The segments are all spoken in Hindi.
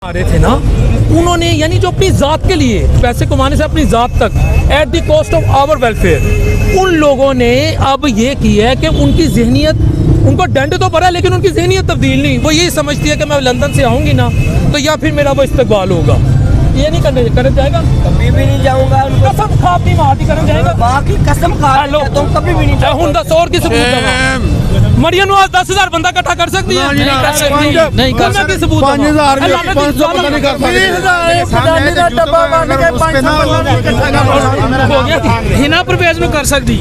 आ रहे थे ना, उन्होंने यानी जो अपनी ज़ात के लिए पैसे कमाने से अपनी ज़ात तक at the cost of our welfare, उन लोगों ने अब ये किया है कि उनकी जहनीत, उनको दंड तो पड़ा लेकिन उनकी जहनीत तब्दील नहीं। वो यही समझती है कि मैं लंदन से आऊँगी ना तो या फिर मेरा वो इस्तकबाल होगा। ये नहीं करने जाएगा, कभी भी नहीं जाऊंगा। कसम खा अपनी माँ की करने जाएगा, माँ की कसम खा लो तो कभी भी नहीं जाऊंगा। हुन दस और की सबूत मरियम आज 10,000 बंदा इकट्ठा कर सकती है? नहीं कर सकती, नहीं कर सकती। सबूत 5,000 नहीं कर सकती। हिना परवेज में कर सकती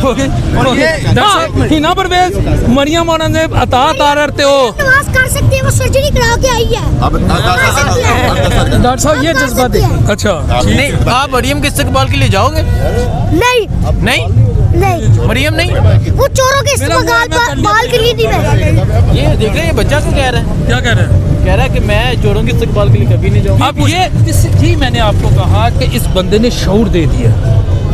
हिना परवेज मरियम और अता तारते हो कर सकती है, वो सर्जरी करा के आई है। डॉक्टर साहब ये जज्बा दे। अच्छा नहीं, आप मरियम के इस्तकबाल के लिए जाओगे? नहीं नहीं, नहीं मरियम नहीं। वो चोरों के इस्तेमाल बाल के लिए नहीं मैं। ये देख रहे हैं, बच्चा क्यों कह रहा है? क्या कह रहे हैं? कह रहा है कि मैं चोरों के इस्तकबाल के लिए कभी नहीं जाऊंगा। अब ये जी मैंने आपको कहा कि इस बंदे ने शऊर दे दिया।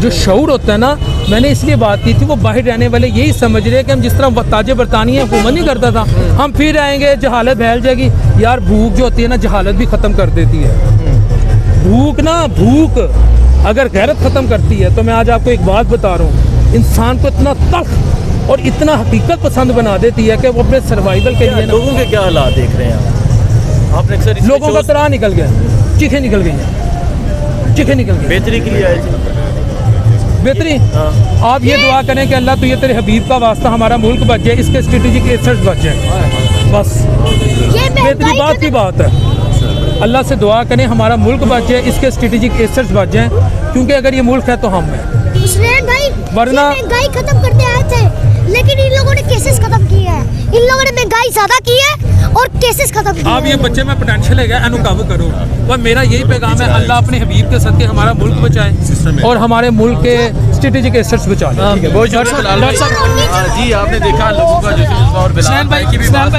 जो शऊर होता है ना, मैंने इसलिए बात की थी, वो बाहर रहने वाले यही समझ रहे हैं कि हम जिस तरह ताज बरतानिया हुकूमत नहीं करता था, हम फिर आएंगे जहालत फैल जाएगी। यार भूख जो होती है ना, जहालत भी ख़त्म कर देती है। भूख अगर गैरत ख़त्म करती है तो मैं आज आपको एक बात बता रहा हूँ, इंसान को इतना तल्ख और इतना हकीकत पसंद बना देती है कि वो अपने सर्वाइवल के लिए लोगों के क्या हालात देख रहे हैं आपने? अक्सर लोगों का तरा निकल गया, चीखें निकल गई, चीखें निकल गई। बेहतरी के लिए आए थे। बेहतरी आप ये दुआ करें कि अल्लाह तो ये तेरे हबीब का वास्ता हमारा मुल्क बच जाए, इसके स्ट्रेटेजिक एसेट्स बच जाए, बस बेहतरी बात की बात है। अल्लाह से दुआ करें हमारा मुल्क बच जाए, इसके स्ट्रेटेजिक एसेट्स बच जाएं, क्योंकि अगर ये मुल्क है तो हम हैं। वरना महंगाई खत्म करते आए थे, लेकिन इन लोगों ने केसेस खत्म किए हैं। इन लोगों ने महंगाई ज्यादा की है और केसेस खत्म किए। आप ये बच्चे में पोटेंशियल है, एनु काबू करो। वह मेरा यही पैगाम है, अल्लाह अपने हबीब के सदके हमारा मुल्क बचाए और हमारे मुल्क के स्ट्रेटेजिक एसेट्स बचाए। बहुत शुक्रिया जी, आपने देखा लोगों का जो और